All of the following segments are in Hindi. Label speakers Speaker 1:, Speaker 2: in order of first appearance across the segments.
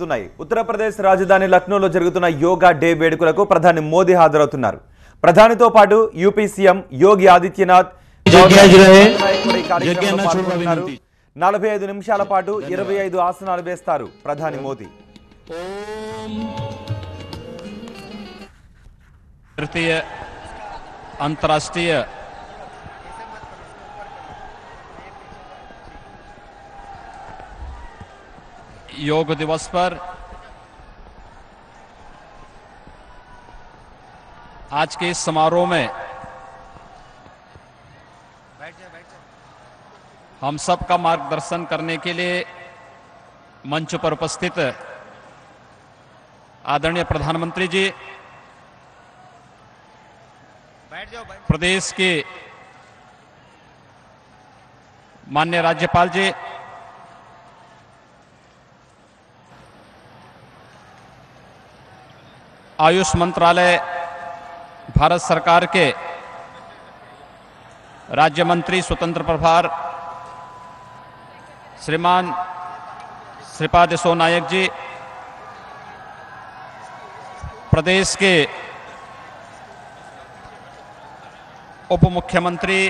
Speaker 1: తలెత్తుతున్నాయి. ఉత్తరప్రదేశ్ రాజధాని లక్నోలో జరుగుతున్న యోగా డే వేడుకలకు ప్రధాని మోదీ హాజరవుతున్నారు. ప్రధానితో పాటు యూపీ సీఎం యోగి ఆదిత్యనాథ్ 45 నిమిషాల పాటు 25 ఆసనాలు వేస్తారు ప్రధాని మోదీ.
Speaker 2: तृतीय अंतर्राष्ट्रीय योग दिवस पर आज के इस समारोह में हम सब का मार्गदर्शन करने के लिए मंच पर उपस्थित आदरणीय प्रधानमंत्री जी, प्रदेश के माननीय राज्यपाल जी, आयुष मंत्रालय भारत सरकार के राज्य मंत्री स्वतंत्र प्रभार श्रीमान श्रीपाद यशो नायक जी, प्रदेश के उप मुख्यमंत्री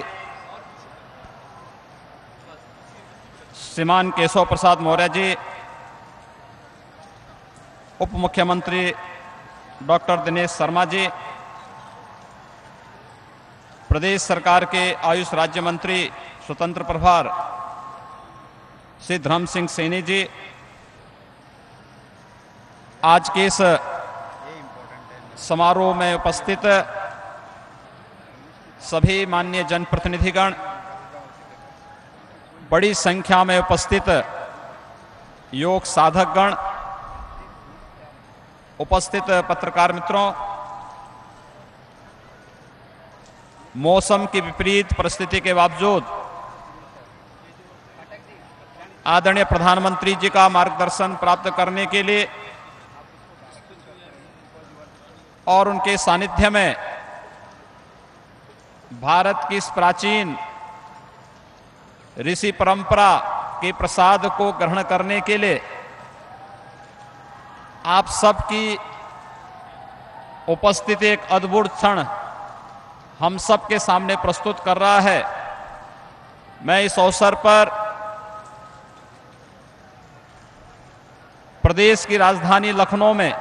Speaker 2: श्रीमान केशव प्रसाद मौर्य जी, उप मुख्यमंत्री डॉक्टर दिनेश शर्मा जी, प्रदेश सरकार के आयुष राज्य मंत्री स्वतंत्र प्रभार श्री धर्म सिंह सैनी जी, आज के इस समारोह में उपस्थित सभी माननीय जनप्रतिनिधिगण, बड़ी संख्या में उपस्थित योग साधकगण, उपस्थित पत्रकार मित्रों, मौसम की विपरीत परिस्थिति के बावजूद आदरणीय प्रधानमंत्री जी का मार्गदर्शन प्राप्त करने के लिए और उनके सानिध्य में भारत की इस प्राचीन ऋषि परंपरा के प्रसाद को ग्रहण करने के लिए आप सबकी उपस्थिति एक अद्भुत क्षण हम सब के सामने प्रस्तुत कर रहा है। मैं इस अवसर पर प्रदेश की राजधानी लखनऊ में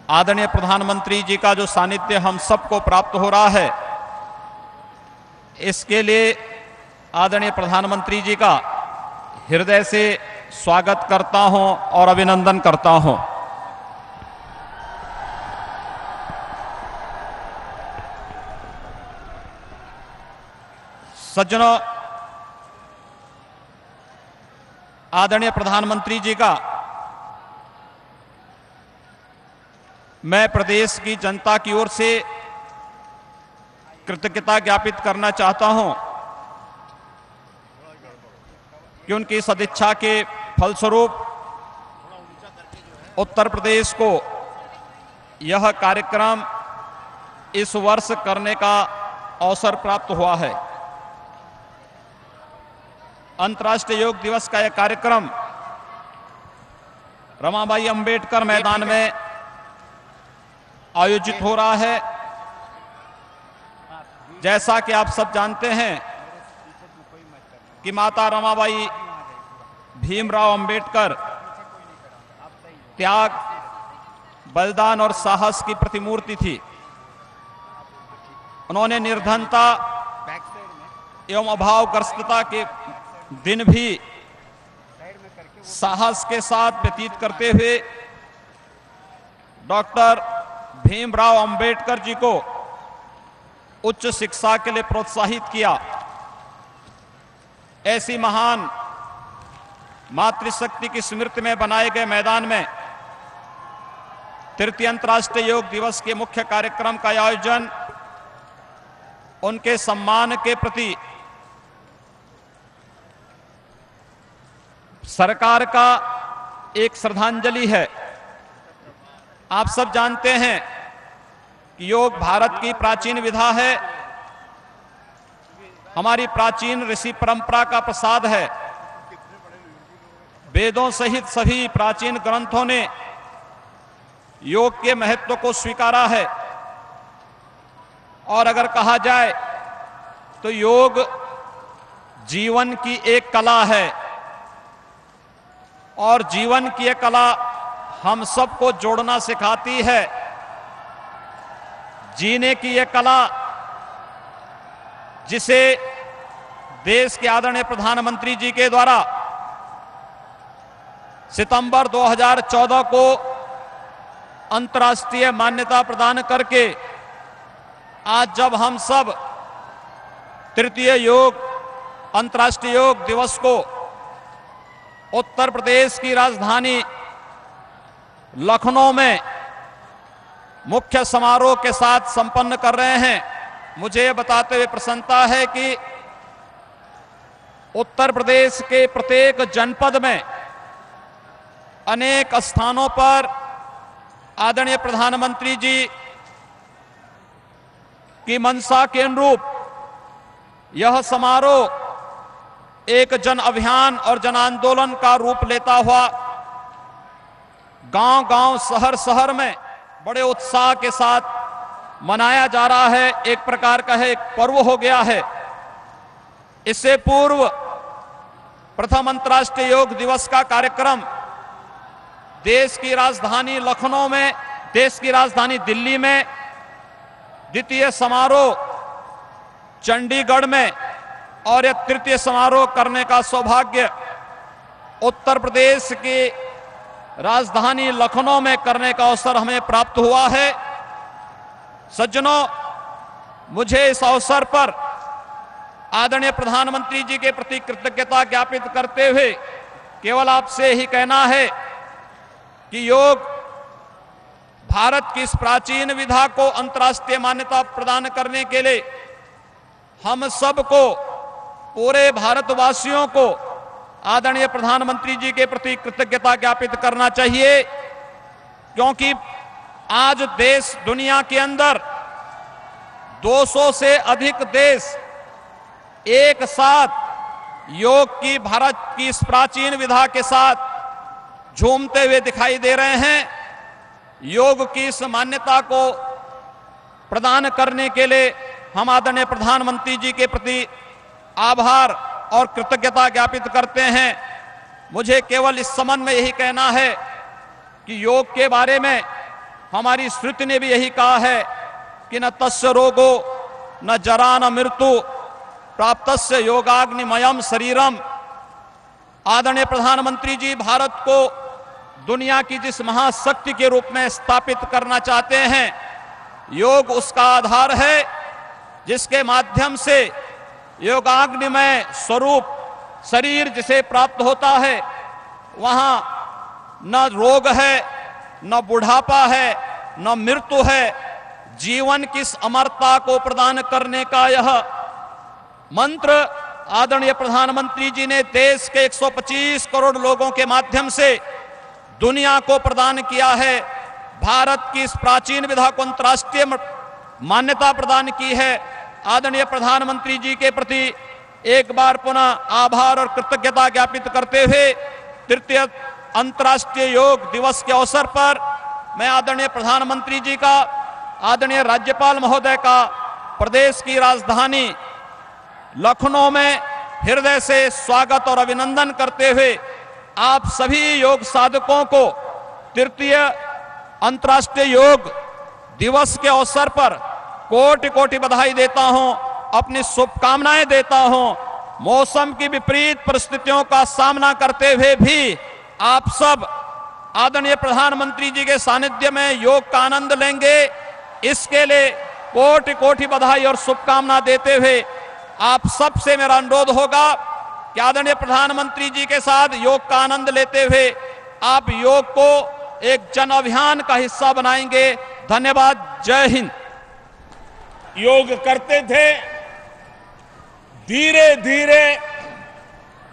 Speaker 2: आदरणीय प्रधानमंत्री जी का जो सानिध्य हम सबको प्राप्त हो रहा है, इसके लिए आदरणीय प्रधानमंत्री जी का हृदय से स्वागत करता हूं और अभिनंदन करता हूं। सज्जनों, आदरणीय प्रधानमंत्री जी का मैं प्रदेश की जनता की ओर से कृतज्ञता ज्ञापित करना चाहता हूं कि उनकी सदिच्छा के फलस्वरूप उत्तर प्रदेश को यह कार्यक्रम इस वर्ष करने का अवसर प्राप्त हुआ है। अंतर्राष्ट्रीय योग दिवस का यह कार्यक्रम रमाबाई अंबेडकर मैदान में आयोजित हो रहा है। जैसा कि आप सब जानते हैं कि माता रमाबाई भीमराव अंबेडकर त्याग, बलिदान और साहस की प्रतिमूर्ति थी। उन्होंने निर्धनता एवं अभावग्रस्तता के दिन भी साहस के साथ व्यतीत करते हुए डॉक्टर भीमराव अंबेडकर जी को उच्च शिक्षा के लिए प्रोत्साहित किया। ऐसी महान मातृशक्ति की स्मृति में बनाए गए मैदान में तृतीय अंतर्राष्ट्रीय योग दिवस के मुख्य कार्यक्रम का आयोजन उनके सम्मान के प्रति सरकार का एक श्रद्धांजलि है। आप सब जानते हैं कि योग भारत की प्राचीन विधा है, हमारी प्राचीन ऋषि परंपरा का प्रसाद है। वेदों सहित सभी प्राचीन ग्रंथों ने योग के महत्व को स्वीकारा है। और अगर कहा जाए तो योग जीवन की एक कला है और जीवन की ये कला हम सबको जोड़ना सिखाती है। जीने की ये कला जिसे देश के आदरणीय प्रधानमंत्री जी के द्वारा सितंबर 2014 को अंतर्राष्ट्रीय मान्यता प्रदान करके आज जब हम सब तृतीय योग अंतर्राष्ट्रीय योग दिवस को उत्तर प्रदेश की राजधानी लखनऊ में मुख्य समारोह के साथ संपन्न कर रहे हैं, मुझे यह बताते हुए प्रसन्नता है कि उत्तर प्रदेश के प्रत्येक जनपद में अनेक स्थानों पर आदरणीय प्रधानमंत्री जी की मंशा के अनुरूप यह समारोह एक जन अभियान और जन आंदोलन का रूप लेता हुआ गांव-गांव, शहर-शहर में बड़े उत्साह के साथ मनाया जा रहा है। एक प्रकार का है, एक पर्व हो गया है। इससे पूर्व प्रथम अंतर्राष्ट्रीय योग दिवस का कार्यक्रम देश की राजधानी लखनऊ में, देश की राजधानी दिल्ली में, द्वितीय समारोह चंडीगढ़ में और यह तृतीय समारोह करने का सौभाग्य उत्तर प्रदेश की राजधानी लखनऊ में करने का अवसर हमें प्राप्त हुआ है। सज्जनों, मुझे इस अवसर पर आदरणीय प्रधानमंत्री जी के प्रति कृतज्ञता ज्ञापित करते हुए केवल आपसे ही कहना है कि योग भारत की इस प्राचीन विधा को अंतर्राष्ट्रीय मान्यता प्रदान करने के लिए हम सबको, पूरे भारतवासियों को आदरणीय प्रधानमंत्री जी के प्रति कृतज्ञता ज्ञापित करना चाहिए, क्योंकि आज देश दुनिया के अंदर 200 से अधिक देश एक साथ योग की, भारत की इस प्राचीन विधा के साथ झूमते हुए दिखाई दे रहे हैं। योग की इस मान्यता को प्रदान करने के लिए हम आदरणीय प्रधानमंत्री जी के प्रति आभार और कृतज्ञता ज्ञापित करते हैं। मुझे केवल इस संबंध में यही कहना है कि योग के बारे में हमारी श्रुति ने भी यही कहा है कि न तस्य रोगो न जरा न मृत्यु प्राप्तस्य योगाग्निमयम शरीरम। आदरणीय प्रधानमंत्री जी भारत को दुनिया की जिस महाशक्ति के रूप में स्थापित करना चाहते हैं, योग उसका आधार है, जिसके माध्यम से योगाग्निमय स्वरूप शरीर जिसे प्राप्त होता है, वहां न रोग है, न बुढ़ापा है, न मृत्यु है। जीवन की इस अमरता को प्रदान करने का यह मंत्र आदरणीय प्रधानमंत्री जी ने देश के 125 करोड़ लोगों के माध्यम से दुनिया को प्रदान किया है। भारत की इस प्राचीन विधा को अंतर्राष्ट्रीय मान्यता प्रदान की है। आदरणीय प्रधानमंत्री जी के प्रति एक बार पुनः आभार और कृतज्ञता ज्ञापित करते हुए तृतीय अंतर्राष्ट्रीय योग दिवस के अवसर पर मैं आदरणीय प्रधानमंत्री जी का, आदरणीय राज्यपाल महोदय का प्रदेश की राजधानी लखनऊ में हृदय से स्वागत और अभिनंदन करते हुए आप सभी योग साधकों को तृतीय अंतर्राष्ट्रीय योग दिवस के अवसर पर कोटि कोटि बधाई देता हूं, अपनी शुभकामनाएं देता हूं। मौसम की विपरीत परिस्थितियों का सामना करते हुए भी आप सब आदरणीय प्रधानमंत्री जी के सानिध्य में योग का आनंद लेंगे, इसके लिए कोटि कोटि बधाई और शुभकामना देते हुए आप सबसे मेरा अनुरोध होगा कि आदरणीय प्रधानमंत्री जी के साथ योग का आनंद लेते हुए आप योग को एक जन अभियान का हिस्सा बनाएंगे। धन्यवाद। जय हिंद।
Speaker 3: योग करते थे, धीरे धीरे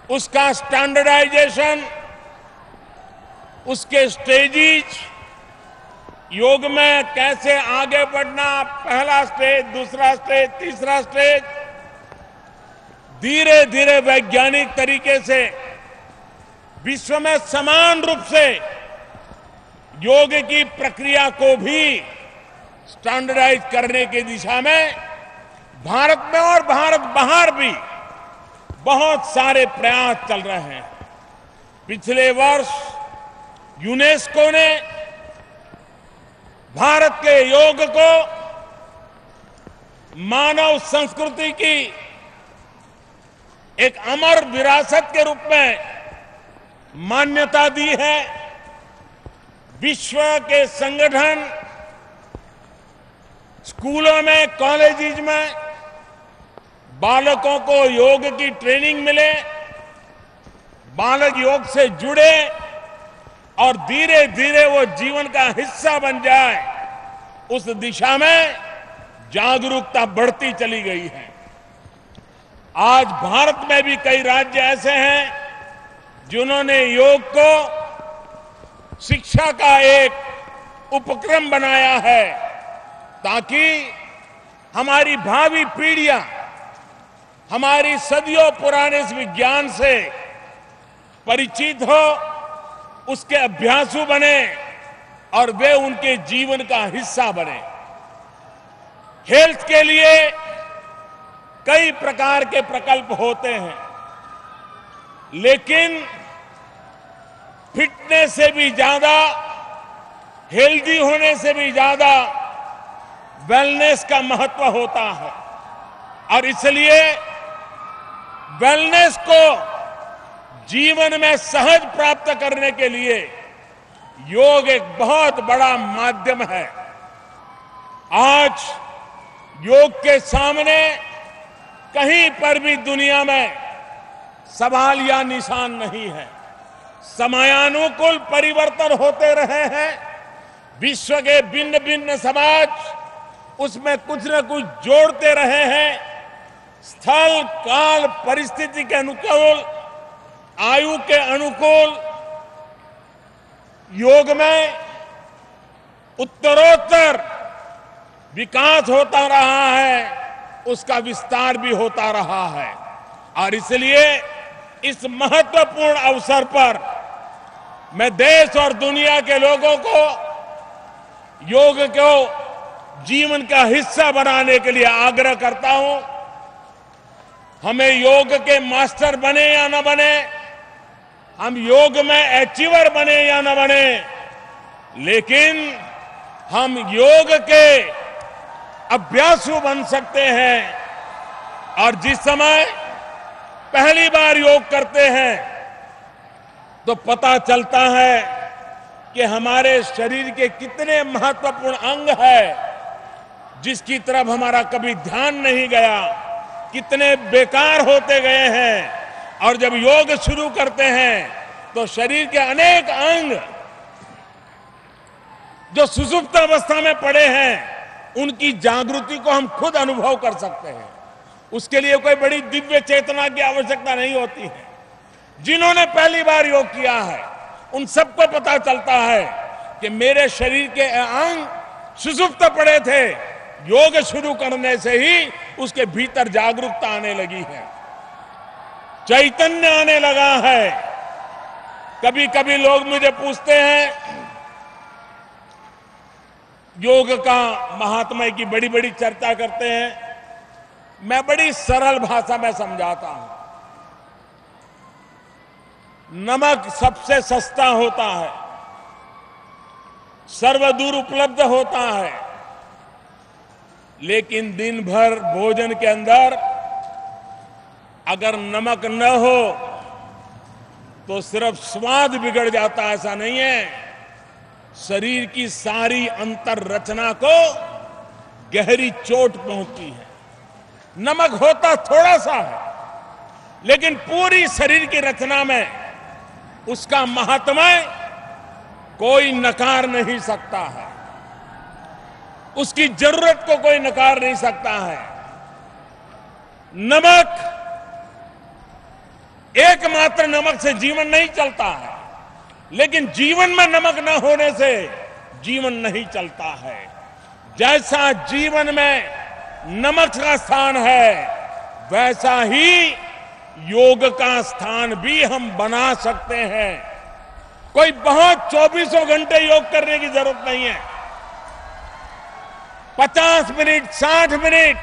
Speaker 3: उसका स्टैंडर्डाइजेशन, उसके स्टेजेस, योग में कैसे आगे बढ़ना, पहला स्टेज, दूसरा स्टेज, तीसरा स्टेज, धीरे धीरे वैज्ञानिक तरीके से विश्व में समान रूप से योग की प्रक्रिया को भी स्टैंडर्डाइज करने की दिशा में भारत में और भारत बाहर भी बहुत सारे प्रयास चल रहे हैं। पिछले वर्ष यूनेस्को ने भारत के योग को मानव संस्कृति की एक अमर विरासत के रूप में मान्यता दी है। विश्व के संगठन स्कूलों में, कॉलेजेस में बालकों को योग की ट्रेनिंग मिले, बालक योग से जुड़े और धीरे धीरे वो जीवन का हिस्सा बन जाए, उस दिशा में जागरूकता बढ़ती चली गई है। आज भारत में भी कई राज्य ऐसे हैं जिन्होंने योग को शिक्षा का एक उपक्रम बनाया है, ताकि हमारी भावी पीढ़ियां हमारी सदियों पुराने इस विज्ञान से परिचित हो, उसके अभ्यासु बने और वे उनके जीवन का हिस्सा बने। हेल्थ के लिए कई प्रकार के प्रकल्प होते हैं, लेकिन फिटनेस से भी ज्यादा, हेल्दी होने से भी ज्यादा वेलनेस का महत्व होता है। और इसलिए वेलनेस को जीवन में सहज प्राप्त करने के लिए योग एक बहुत बड़ा माध्यम है। आज योग के सामने कहीं पर भी दुनिया में सवाल या निशान नहीं है। समयानुकूल परिवर्तन होते रहे हैं। विश्व के भिन्न भिन्न समाज उसमें कुछ न कुछ जोड़ते रहे हैं। स्थल, काल, परिस्थिति के अनुकूल, आयु के अनुकूल योग में उत्तरोत्तर विकास होता रहा है, उसका विस्तार भी होता रहा है। और इसलिए इस महत्वपूर्ण अवसर पर मैं देश और दुनिया के लोगों को योग को जीवन का हिस्सा बनाने के लिए आग्रह करता हूं। हमें योग के मास्टर बने या न बने, हम योग में अचीवर बने या न बने, लेकिन हम योग के अभ्यासु बन सकते हैं। और जिस समय पहली बार योग करते हैं तो पता चलता है कि हमारे शरीर के कितने महत्वपूर्ण अंग है जिसकी तरफ हमारा कभी ध्यान नहीं गया, कितने बेकार होते गए हैं। और जब योग शुरू करते हैं तो शरीर के अनेक अंग जो सुषुप्त अवस्था में पड़े हैं, उनकी जागृति को हम खुद अनुभव कर सकते हैं। उसके लिए कोई बड़ी दिव्य चेतना की आवश्यकता नहीं होती है। जिन्होंने पहली बार योग किया है उन सबको पता चलता है कि मेरे शरीर के अंग सुषुप्त पड़े थे, योग शुरू करने से ही उसके भीतर जागरूकता आने लगी है, चैतन्य आने लगा है। कभी कभी लोग मुझे पूछते हैं, योग का महात्मा की बड़ी बड़ी चर्चा करते हैं, मैं बड़ी सरल भाषा में समझाता हूं। नमक सबसे सस्ता होता है, सर्वदूर उपलब्ध होता है, लेकिन दिन भर भोजन के अंदर अगर नमक न हो तो सिर्फ स्वाद बिगड़ जाता, ऐसा नहीं है। शरीर की सारी अंतर रचना को गहरी चोट पहुंचती है। नमक होता थोड़ा सा है, लेकिन पूरी शरीर की रचना में उसका महात्म्य कोई नकार नहीं सकता है, उसकी जरूरत को कोई नकार नहीं सकता है। नमक, एकमात्र नमक से जीवन नहीं चलता है, लेकिन जीवन में नमक न होने से जीवन नहीं चलता है। जैसा जीवन में नमक का स्थान है, वैसा ही योग का स्थान भी हम बना सकते हैं। कोई बहुत 24 घंटे योग करने की जरूरत नहीं है। 50 मिनट, 60 मिनट,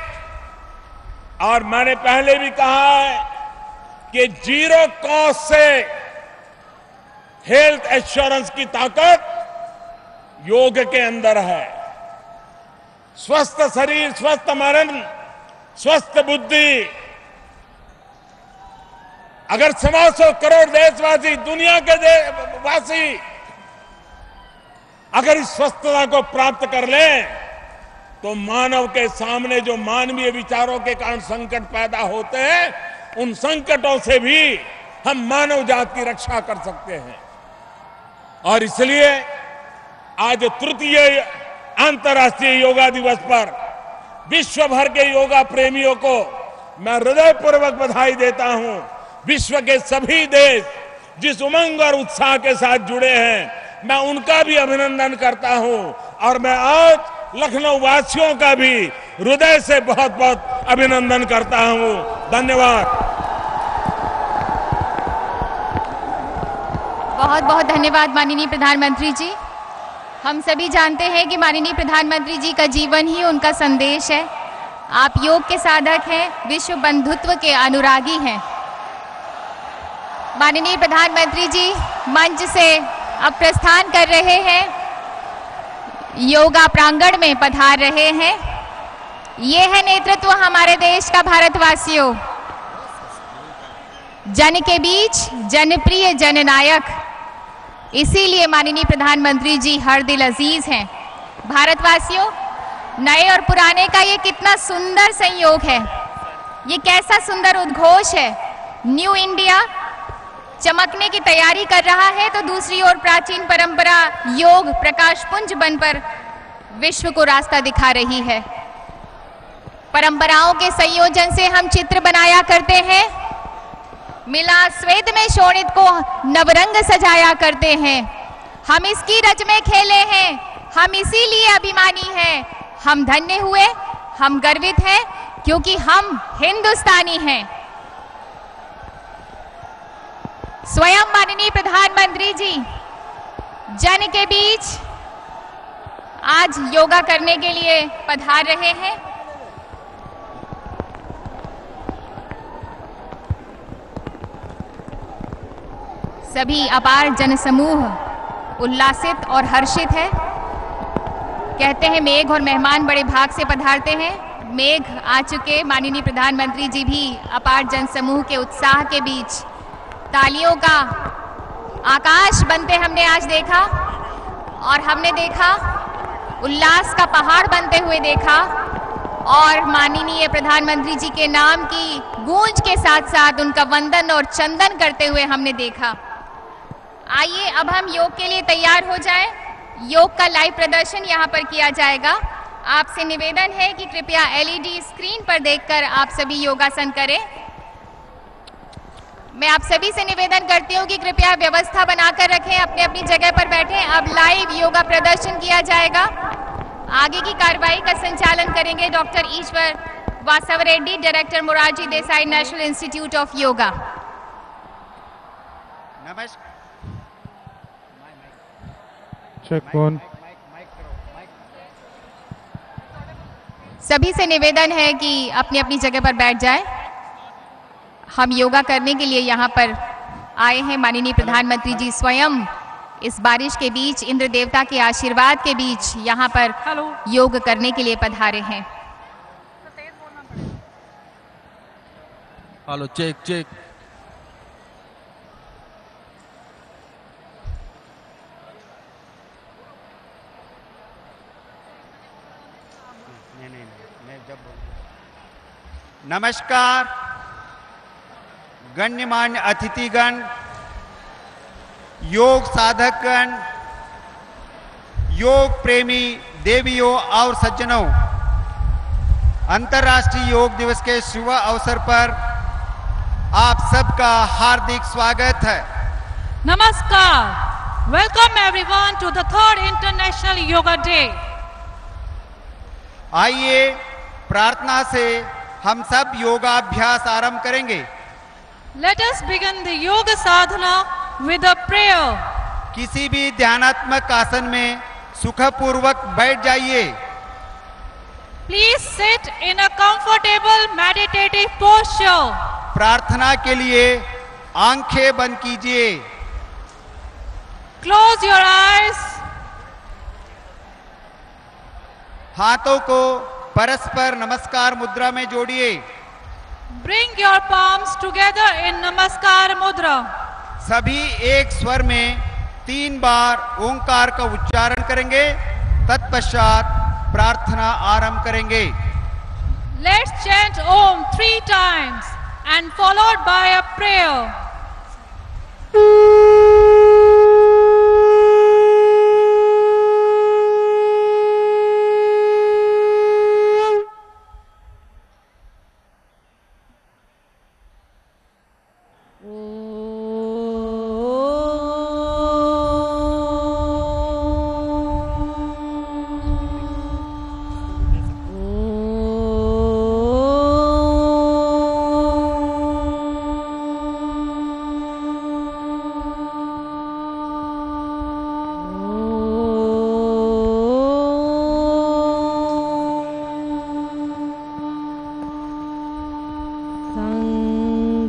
Speaker 3: और मैंने पहले भी कहा है कि जीरो कॉस्ट से हेल्थ एश्योरेंस की ताकत योग के अंदर है। स्वस्थ शरीर, स्वस्थ मन, स्वस्थ बुद्धि। अगर 125 करोड़ देशवासी, दुनिया के वासी अगर इस स्वस्थता को प्राप्त कर लें, तो मानव के सामने जो मानवीय विचारों के कारण संकट पैदा होते हैं, उन संकटों से भी हम मानव जाति की रक्षा कर सकते हैं। और इसलिए आज तृतीय अंतर्राष्ट्रीय योगा दिवस पर विश्व भर के योगा प्रेमियों को मैं हृदयपूर्वक बधाई देता हूं। विश्व के सभी देश जिस उमंग और उत्साह के साथ जुड़े हैं, मैं उनका भी अभिनंदन करता हूं। और मैं आज लखनऊ वासियों का भी हृदय से बहुत बहुत अभिनंदन करता हूं। धन्यवाद।
Speaker 4: बहुत बहुत धन्यवाद माननीय प्रधानमंत्री जी। हम सभी जानते हैं कि माननीय प्रधानमंत्री जी का जीवन ही उनका संदेश है। आप योग के साधक हैं, विश्व बंधुत्व के अनुरागी हैं। माननीय प्रधानमंत्री जी मंच से अब प्रस्थान कर रहे हैं, योगा प्रांगण में पधार रहे हैं। ये है नेतृत्व हमारे देश का। भारतवासियों, जन के बीच जनप्रिय जननायक, इसीलिए माननीय प्रधानमंत्री जी हर दिल अजीज हैं। भारतवासियों, नए और पुराने का ये कितना सुंदर संयोग है, ये कैसा सुंदर उद्घोष है। न्यू इंडिया चमकने की तैयारी कर रहा है, तो दूसरी ओर प्राचीन परंपरा योग प्रकाश पुंज बनकर विश्व को रास्ता दिखा रही है। परंपराओं के संयोजन से हम चित्र बनाया करते हैं, मिला श्वेत में शोणित को नवरंग सजाया करते हैं। हम इसकी रच में खेले हैं, हम इसीलिए अभिमानी हैं। हम धन्य हुए, हम गर्वित हैं, क्योंकि हम हिंदुस्तानी हैं। स्वयं माननीय प्रधानमंत्री जी जन के बीच आज योगा करने के लिए पधार रहे हैं। सभी अपार जनसमूह उल्लासित और हर्षित है। कहते हैं मेघ और मेहमान बड़े भाग से पधारते हैं। मेघ आ चुके, माननीय प्रधानमंत्री जी भी अपार जनसमूह के उत्साह के बीच तालियों का आकाश बनते हमने आज देखा, और हमने देखा उल्लास का पहाड़ बनते हुए देखा, और माननीय प्रधानमंत्री जी के नाम की गूंज के साथ साथ उनका वंदन और चंदन करते हुए हमने देखा। आइए अब हम योग के लिए तैयार हो जाएं। योग का लाइव प्रदर्शन यहाँ पर किया जाएगा। आपसे निवेदन है कि कृपया एलईडी स्क्रीन पर देखकर आप सभी योगासन करें। मैं आप सभी से निवेदन करती हूँ कि कृपया व्यवस्था बनाकर रखें, अपने अपनी जगह पर बैठें। अब लाइव योगा प्रदर्शन किया जाएगा। आगे की कार्रवाई का संचालन करेंगे doctor Ishwar Vasav Reddy, director Morarji Desai National Institute of Yoga.
Speaker 5: नमस्कार।
Speaker 4: सभी से निवेदन है कि अपनी अपनी जगह पर बैठ जाएं। हम योगा करने के लिए यहाँ पर आए हैं। माननीय प्रधानमंत्री जी स्वयं इस बारिश के बीच, इंद्र देवता के आशीर्वाद के बीच यहाँ पर योग करने के लिए पधारे हैं।
Speaker 5: Hello, check check. नमस्कार गण्यमान्य अतिथिगण, योग साधकगण, योग प्रेमी देवियों और सज्जनों, अंतर्राष्ट्रीय योग दिवस के शुभ अवसर पर आप सबका हार्दिक स्वागत है।
Speaker 6: Namaskar. Welcome everyone to the 3rd International Yoga Day.
Speaker 5: आइए प्रार्थना से हम सब योगाभ्यास आरंभ करेंगे।
Speaker 6: Let us begin the yoga sadhana with a prayer.
Speaker 5: किसी भी ध्यानात्मक आसन में सुखपूर्वक बैठ जाइए।
Speaker 6: Please sit in a comfortable meditative posture.
Speaker 5: प्रार्थना के लिए आंखें बंद कीजिए।
Speaker 6: Close your eyes.
Speaker 5: हाथों को परस्पर नमस्कार मुद्रा में जोड़िए।
Speaker 6: Bring your palms together in Namaskar Mudra.
Speaker 5: सभी एक स्वर में 3 बार ओंकार का उच्चारण करेंगे, तत्पश्चात प्रार्थना आरंभ करेंगे।
Speaker 6: Let's chant Om 3 times and followed by a prayer.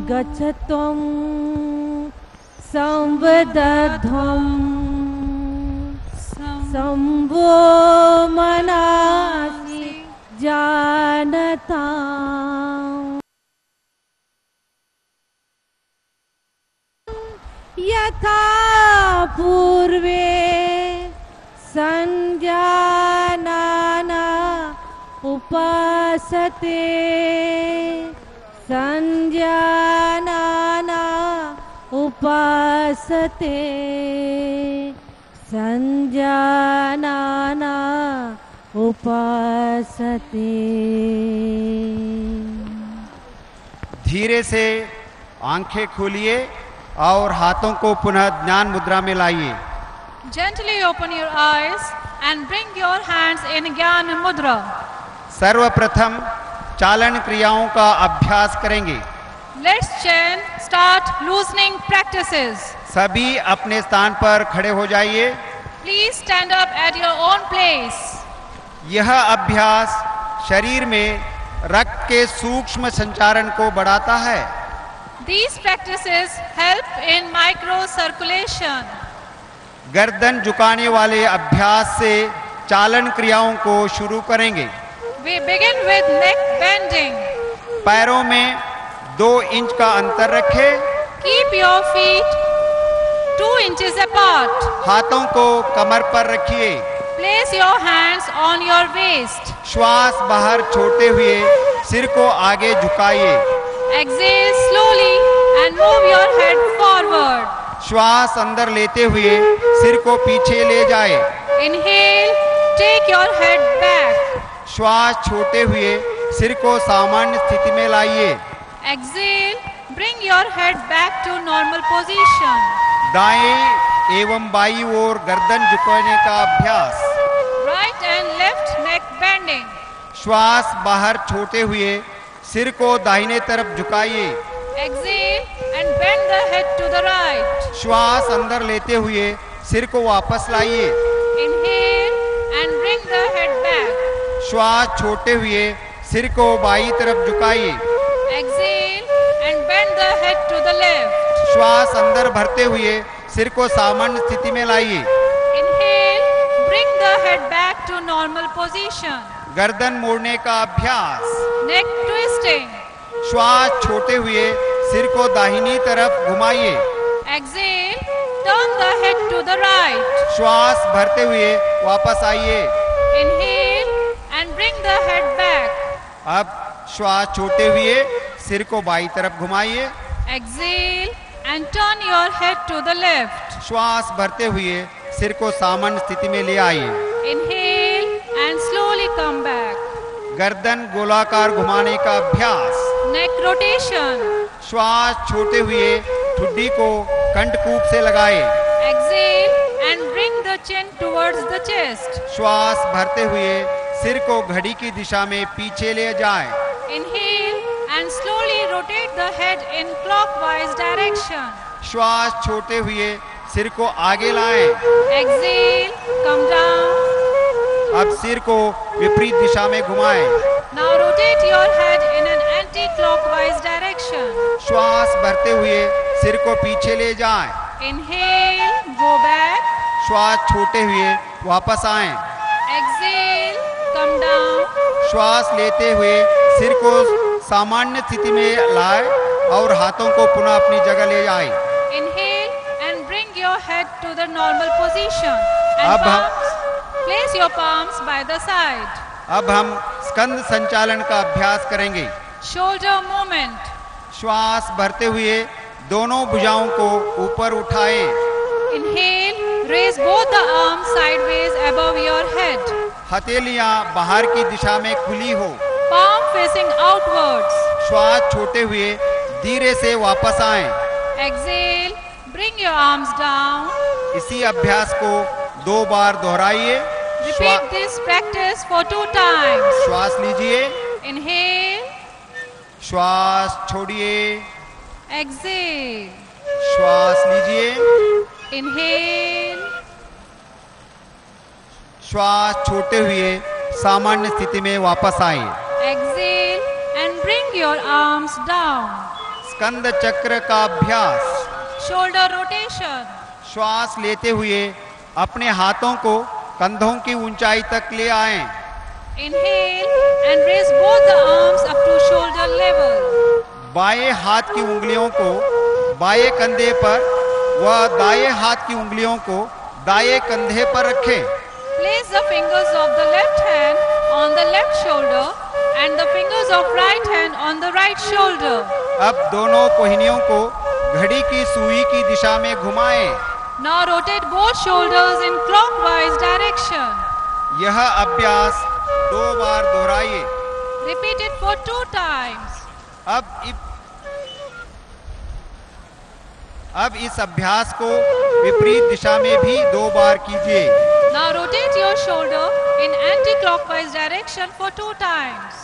Speaker 7: गच्छत्वं संवदध्वं संवो मनासि जानता यथा पूर्वे संजानाना उपासते संजानाना उपासते संजानाना उपासते।
Speaker 5: धीरे से आंखें खोलिए और हाथों को पुनः ज्ञान मुद्रा में लाइए।
Speaker 6: Gently open your eyes and bring your hands in Gyan Mudra.
Speaker 5: सर्वप्रथम चालन क्रियाओं का अभ्यास करेंगे।
Speaker 6: Let's start loosening practices.
Speaker 5: सभी अपने स्थान पर खड़े हो जाइए।
Speaker 6: Please stand up at your own place.
Speaker 5: यह अभ्यास शरीर में रक्त के सूक्ष्म संचारण को बढ़ाता है।
Speaker 6: These practices help in microcirculation.
Speaker 5: गर्दन झुकाने वाले अभ्यास से चालन क्रियाओं को शुरू करेंगे।
Speaker 6: We begin with neck bending.
Speaker 5: पैरों में 2 इंच का अंतर रखें।
Speaker 6: Keep your feet 2 inches apart.
Speaker 5: हाथों को कमर पर रखिए।
Speaker 6: Place your hands on your waist.
Speaker 5: श्वास बाहर छोड़ते हुए सिर को आगे झुकाइए।
Speaker 6: Exhale slowly and move your head forward.
Speaker 5: श्वास अंदर लेते हुए सिर को पीछे ले जाए।
Speaker 6: Inhale, take your head back.
Speaker 5: श्वास छोड़ते हुए सिर को सामान्य स्थिति में लाइए।
Speaker 6: Exhale, bring your head back to normal position.
Speaker 5: दाएं एवं बाईं ओर गर्दन झुकाने का अभ्यास।
Speaker 6: Right and left neck bending.
Speaker 5: श्वास बाहर छोड़ते हुए सिर को दाहिने तरफ झुकाइए।
Speaker 6: Exhale and bend the head to the right.
Speaker 5: श्वास अंदर लेते हुए सिर को वापस लाइए।
Speaker 6: Inhale and bring the head back.
Speaker 5: श्वास छोड़ते हुए सिर को बाईं तरफ झुकाइए।
Speaker 6: Exhale and bend the head to the left.
Speaker 5: श्वास अंदर भरते हुए सिर को सामान्य स्थिति में लाइए।
Speaker 6: Inhale, bring the head back to normal position.
Speaker 5: गर्दन मोड़ने का अभ्यास।
Speaker 6: Neck twisting.
Speaker 5: श्वास छोड़ते हुए सिर को दाहिनी तरफ घुमाइए।
Speaker 6: Exhale, turn the head to the right.
Speaker 5: श्वास भरते हुए वापस आइए।
Speaker 6: Inhale and bring the head back.
Speaker 5: अब श्वास छोड़ते हुए सिर को बाईं तरफ घुमाइए।
Speaker 6: Exhale and turn your head to the left.
Speaker 5: श्वास भरते हुए सिर को सामान्य स्थिति में ले आइए।
Speaker 6: Inhale and slowly come back.
Speaker 5: गर्दन गोलाकार घुमाने का अभ्यास।
Speaker 6: Neck rotation.
Speaker 5: श्वास छोड़ते हुए ठुड्डी को कंठकूप से लगाए।
Speaker 6: Exhale and bring the chin towards the chest.
Speaker 5: श्वास भरते हुए सिर को घड़ी की दिशा में पीछे ले जाएं।
Speaker 6: Inhale and slowly rotate rotate the head in clockwise direction.
Speaker 5: श्वास छोड़ते हुए सिर को आगे लाएं।
Speaker 6: Exhale, come down.
Speaker 5: अब सिर को विपरीत दिशा में घुमाएं।
Speaker 6: Now rotate your head in an anti-clockwise direction.
Speaker 5: श्वास भरते हुए सिर को पीछे ले जाएं।
Speaker 6: Inhale, go back.
Speaker 5: श्वास छोड़ते हुए वापस आएं।
Speaker 6: Exhale, come down.
Speaker 5: श्वास लेते हुए सिर को सामान्य स्थिति में लाएं और हाथों को पुनः अपनी जगह ले जाएं।
Speaker 6: Inhale and bring your head to the normal position. And
Speaker 5: अब हम-
Speaker 6: palms, place your palms by the side.
Speaker 5: अब हम स्कंद संचालन का अभ्यास करेंगे।
Speaker 6: Shoulder movement.
Speaker 5: श्वास भरते हुए दोनों भुजाओं को ऊपर उठाएं।
Speaker 6: Inhale, raise both the arms sideways above your head.
Speaker 5: हथेलियां बाहर की दिशा में खुली हो।
Speaker 6: Palm facing outwards.
Speaker 5: श्वास छोड़ते हुए धीरे से वापस आएं।
Speaker 6: Exhale, bring your arms down.
Speaker 5: इसी अभ्यास को 2 बार दोहराइए।
Speaker 6: Repeat this practice for 2 times.
Speaker 5: श्वास लीजिए,
Speaker 6: Inhale,
Speaker 5: श्वास छोड़िए,
Speaker 6: exhale.
Speaker 5: श्वास लीजिए,
Speaker 6: Inhale,
Speaker 5: श्वास छोड़ते हुए सामान्य स्थिति में वापस आए।
Speaker 6: exhale and bring your arms down.
Speaker 5: स्कंद चक्र का अभ्यास।
Speaker 6: Shoulder rotation.
Speaker 5: श्वास लेते हुए अपने हाथों को कंधों की ऊंचाई तक ले आएं।
Speaker 6: Inhale and raise both the arms up to shoulder level.
Speaker 5: बाएं हाथ की उंगलियों को बाएं कंधे पर व दाएं हाथ की उंगलियों को दाएं कंधे पर रखें।
Speaker 6: Place the fingers of the left hand on the left shoulder and the fingers of right hand on the right shoulder.
Speaker 5: अब दोनों कोहनियों को घड़ी की सुई की दिशा में घुमाएं।
Speaker 6: Now rotate both shoulders in clockwise direction.
Speaker 5: यह अभ्यास 2 बार दोहराइए।
Speaker 6: Repeat it for 2 times.
Speaker 5: अब इस अभ्यास को विपरीत दिशा में भी 2 बार कीजिए।
Speaker 6: Now rotate your shoulder in anti-clockwise direction for 2 times.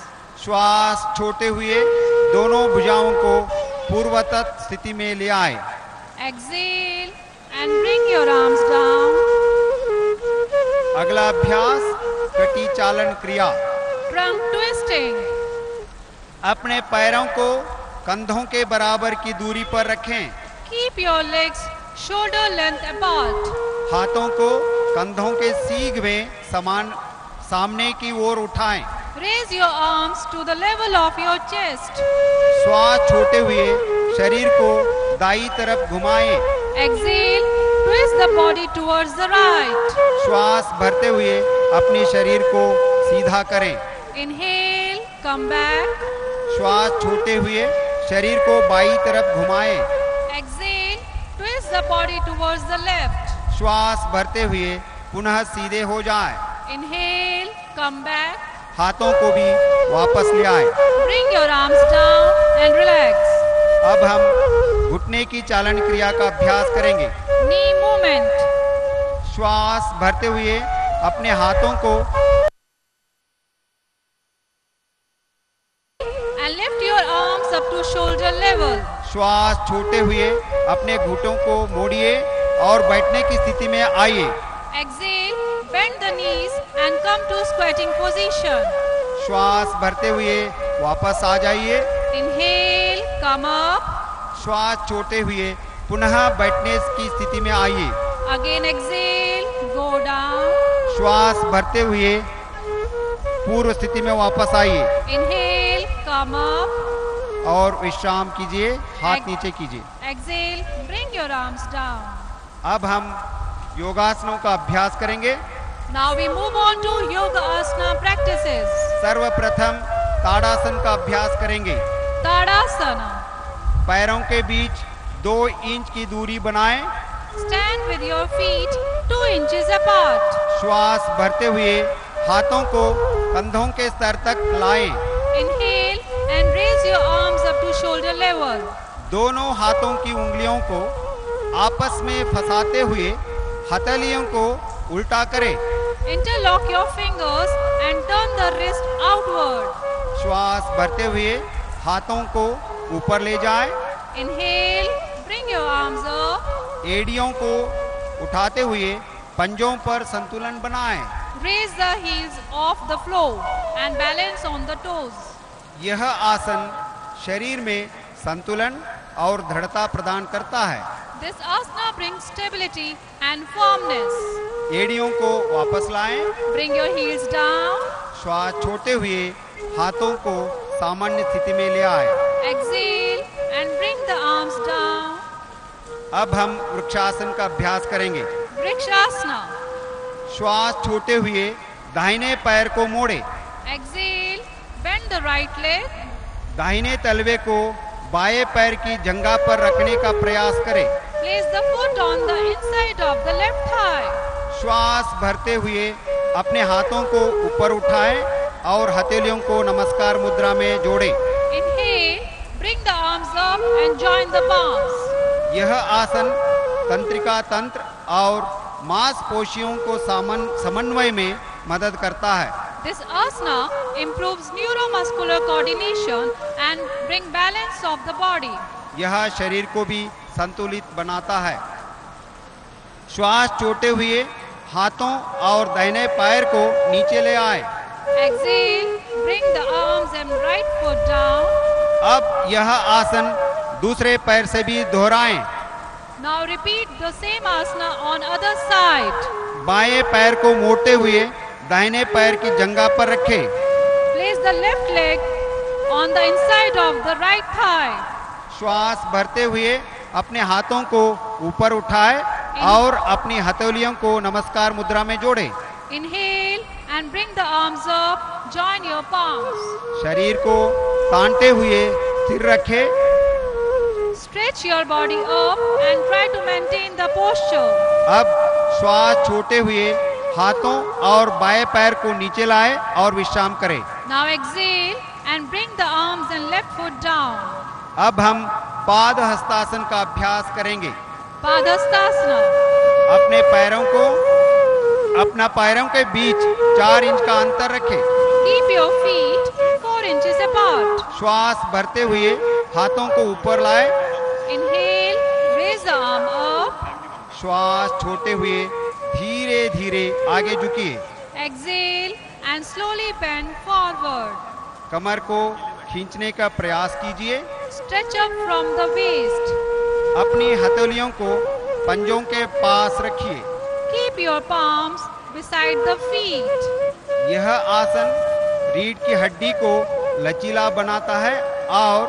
Speaker 5: श्वास छोड़ते हुए दोनों भुजाओं को पूर्ववत स्थिति में ले आए।
Speaker 6: Exhale and bring your arms down.
Speaker 5: अगला अभ्यास कटी चालन क्रिया।
Speaker 6: Trunk twisting.
Speaker 5: अपने पैरों को कंधों के बराबर की दूरी पर रखें।
Speaker 6: Keep your legs shoulder length apart.
Speaker 5: हाथों को कंधों के सीग में समान सामने की ओर उठाएं।
Speaker 6: Raise your arms to the level of your chest.
Speaker 5: श्वास छोड़ते हुए शरीर को दाईं तरफ घुमाएं।
Speaker 6: Exhale, twist the body towards the right.
Speaker 5: श्वास भरते हुए अपने शरीर को सीधा करें।
Speaker 6: Inhale, come back.
Speaker 5: श्वास छोड़ते हुए शरीर को बाईं तरफ घुमाएं।
Speaker 6: Exhale, twist the body towards the left.
Speaker 5: श्वास भरते हुए पुनः सीधे हो जाएं।
Speaker 6: Inhale, come back.
Speaker 5: हाथों को भी वापस ले आए।
Speaker 6: Bring your arms down and relax.
Speaker 5: अब हम घुटने की चालन क्रिया का अभ्यास करेंगे।
Speaker 6: Knee movement.
Speaker 5: श्वास भरते हुए अपने हाथों को
Speaker 6: And lift your arms up to shoulder level.
Speaker 5: श्वास छोड़ते हुए अपने घुटनों को मोड़िए और बैठने की स्थिति में आइए।
Speaker 6: Exhale, bend the knees and come to squatting position.
Speaker 5: श्वास भरते हुए वापस आ जाइए।
Speaker 6: Inhale, come up.
Speaker 5: श्वास छोड़ते हुए पुनः बैठने की स्थिति में आइए।
Speaker 6: Again exhale, go down.
Speaker 5: श्वास भरते हुए पूर्व स्थिति में वापस आइए
Speaker 6: Inhale, come up.
Speaker 5: और विश्राम कीजिए, हाथ नीचे कीजिए।
Speaker 6: Exhale, bring your arms down.
Speaker 5: अब हम योगासनों का अभ्यास करेंगे।
Speaker 6: Now we move on to Yoga Asana practices.
Speaker 5: सर्वप्रथम ताड़ासन का अभ्यास करेंगे।
Speaker 6: Tadasana.
Speaker 5: पैरों के बीच 2 इंच की दूरी बनाएं।
Speaker 6: Stand with your feet 2 inches apart.
Speaker 5: श्वास भरते हुए हाथों को कंधों के स्तर तक लाएं।
Speaker 6: Inhale and raise your arms up to shoulder level.
Speaker 5: दोनों हाथों की उंगलियों को आपस में फंसाते हुए हथेलियों को उल्टा करें।
Speaker 6: Interlock your fingers and turn the wrist outward.
Speaker 5: श्वास भरते हुए हाथों को ऊपर ले जाएं।
Speaker 6: Inhale, bring your arms up.
Speaker 5: एड़ियों को उठाते हुए पंजों पर संतुलन बनाएं।
Speaker 6: Raise the heels off the floor and balance on the toes.
Speaker 5: यह आसन शरीर में संतुलन और दृढ़ता प्रदान करता है।
Speaker 6: This asana brings stability and firmness.
Speaker 5: एड़ियों को वापस लाएं।
Speaker 6: Bring your heels down.
Speaker 5: श्वास छोड़ते हुए हाथों को सामान्य स्थिति में ले आए।
Speaker 6: Exhale and bring the arms down.
Speaker 5: अब हम वृक्षासन का अभ्यास करेंगे।
Speaker 6: Vrikshasana.
Speaker 5: श्वास छोड़ते हुए दाहिने पैर को मोड़े।
Speaker 6: Exhale, bend the right leg.
Speaker 5: दाहिने तलवे को बाएं पैर की जंघा पर रखने का प्रयास करें।
Speaker 6: Place the foot on the inside of the left thigh.
Speaker 5: श्वास भरते हुए अपने हाथों को ऊपर उठाएं और हथेलियों को नमस्कार मुद्रा में जोड़ें।
Speaker 6: Inhale, bring the arms up and join the palms.
Speaker 5: यह आसन तंत्रिका तंत्र और मांसपेशियों को समन्वय में मदद करता है।
Speaker 6: This asana improves neuromuscular coordination and bring balance of the body.
Speaker 5: यह शरीर को भी संतुलित बनाता है। श्वास छोड़ते हुए हाथों और दाहिने पैर को नीचे ले आए।
Speaker 6: Exhale, bring the arms and right foot down.
Speaker 5: अब यह आसन दूसरे पैर से भी दोहराएं।
Speaker 6: Now repeat the same asana on other side.
Speaker 5: बाएं पैर को मोड़ते हुए दाहिने पैर की जंघा पर रखें।
Speaker 6: Place the left leg on the inside of the right thigh.
Speaker 5: श्वास भरते हुए अपने हाथों को ऊपर उठाएं और अपनी हथेलियों को नमस्कार मुद्रा में जोड़ें।
Speaker 6: Inhale and bring the arms up. Join your palms.
Speaker 5: शरीर को तानते हुए स्थिर रखें।
Speaker 6: Stretch your body up and try to maintain the posture.
Speaker 5: अब श्वास छोड़ते हुए हाथों और बाएं पैर को नीचे लाएं और विश्राम करें।
Speaker 6: Now exhale and bring the arms and left foot down.
Speaker 5: अब हम पाद हस्तासन का अभ्यास करेंगे।
Speaker 6: Padhastasana.
Speaker 5: अपना पैरों के बीच 4 इंच का अंतर रखें।
Speaker 6: Keep your feet 4 inches apart.
Speaker 5: श्वास भरते हुए हाथों को ऊपर लाएं।
Speaker 6: Inhale, raise the arm up.
Speaker 5: श्वास छोड़ते हुए धीरे धीरे आगे झुकिए।
Speaker 6: Exhale and slowly bend forward.
Speaker 5: कमर को खींचने का प्रयास कीजिए।
Speaker 6: Stretch up from the waist.
Speaker 5: अपनी हथेलियों को पंजों के पास रखिए।
Speaker 6: Keep your palms beside the feet.
Speaker 5: यह आसन रीढ़ की हड्डी को लचीला बनाता है और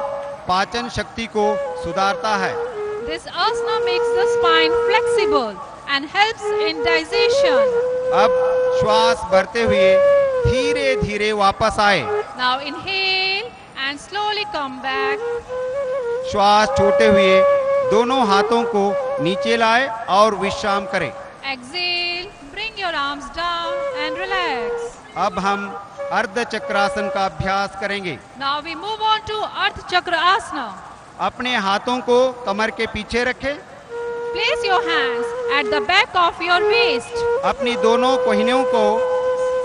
Speaker 5: पाचन शक्ति को सुधारता है।
Speaker 6: This asana makes the spine flexible and helps in digestion.
Speaker 5: अब श्वास भरते हुए धीरे धीरे वापस आए।
Speaker 6: Now inhale and slowly come back.
Speaker 5: श्वास छोड़ते हुए दोनों हाथों को नीचे लाए और विश्राम करें।
Speaker 6: Exhale, bring your arms down and relax.
Speaker 5: अब हम अर्ध चक्रासन का अभ्यास करेंगे।
Speaker 6: Now we move on to Ardha Chakra Asana.
Speaker 5: अपने हाथों को कमर के पीछे रखें।
Speaker 6: Place your hands at the back of your waist.
Speaker 5: अपनी दोनों कोहनियों को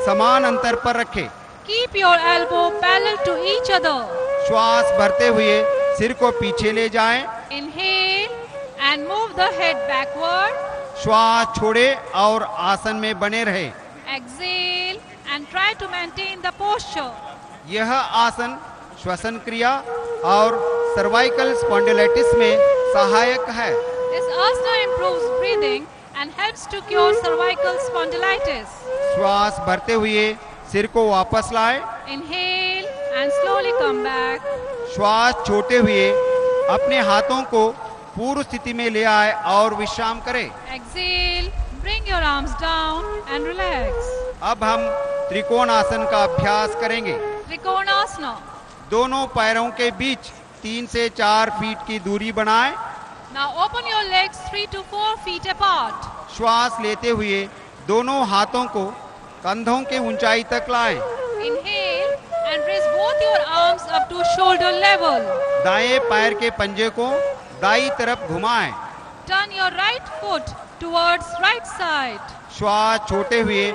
Speaker 5: समान अंतर पर रखें।
Speaker 6: Keep your elbow parallel to each other.
Speaker 5: श्वास भरते हुए सिर को पीछे ले जाएं।
Speaker 6: Inhale and move the head backward.
Speaker 5: श्वास छोड़े और आसन में बने रहे।
Speaker 6: Exhale and try to maintain the posture.
Speaker 5: यह आसन श्वसन क्रिया और सर्वाइकल स्पॉन्डिलाइटिस में सहायक है।
Speaker 6: This asana improves breathing and helps to cure cervical spondylitis.
Speaker 5: श्वास भरते हुए सिर को वापस लाएं।
Speaker 6: Inhale and slowly come back.
Speaker 5: श्वास छोड़ते हुए अपने हाथों को पूर्व स्थिति में ले आए और विश्राम करें।
Speaker 6: Exhale, bring your arms down and relax.
Speaker 5: अब हम त्रिकोण आसन का अभ्यास करेंगे।
Speaker 6: Trikonasana.
Speaker 5: दोनों पैरों के बीच 3 से 4 फीट की दूरी बनाएं।
Speaker 6: Now open your legs 3 to 4 feet apart.
Speaker 5: श्वास लेते हुए दोनों हाथों को कंधों के ऊंचाई तक लाएं।
Speaker 6: Inhale and raise both your arms up to shoulder level.
Speaker 5: दाएं पैर के पंजे को दाईं तरफ घुमाएं।
Speaker 6: Turn your right foot towards right side.
Speaker 5: श्वास छोड़ते हुए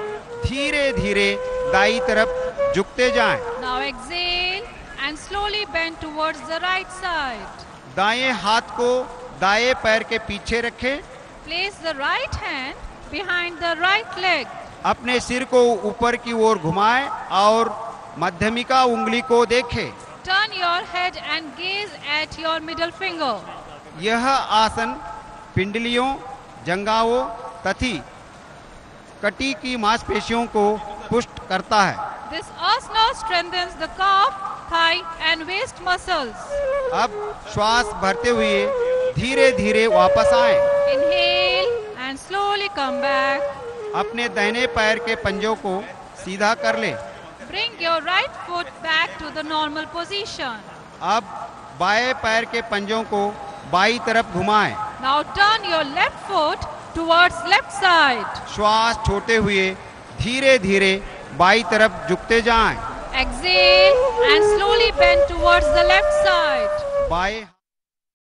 Speaker 5: धीरे धीरे दाईं तरफ झुकते जाएं।
Speaker 6: Now exhale and and slowly bend towards the right side.
Speaker 5: दाएं हाथ को दाएं पैर के पीछे रखें।
Speaker 6: Place the right hand behind the right leg.
Speaker 5: अपने सिर को ऊपर की ओर घुमाएं और मध्यमिका उंगली को देखें।
Speaker 6: Turn your head and gaze at your middle finger.
Speaker 5: यह आसन पिंडलियों, जंघाओं तथा कटी की मांसपेशियों को पुष्ट करता है।
Speaker 6: This asana strengthens the calf, thigh and waist muscles.
Speaker 5: अब श्वास भरते हुए धीरे धीरे वापस आएं।
Speaker 6: Inhale and slowly come back.
Speaker 5: अपने दाहिने पैर के पंजों को सीधा कर ले।
Speaker 6: Bring your right foot back to the normal position.
Speaker 5: अब बाएं पैर के पंजों को बाईं तरफ घुमाएं।
Speaker 6: Now turn your left foot towards left side.
Speaker 5: श्वास छोड़ते हुए धीरे धीरे बाईं तरफ झुकते जाएं।
Speaker 6: Exhale and slowly bend towards the left side.
Speaker 5: बाएं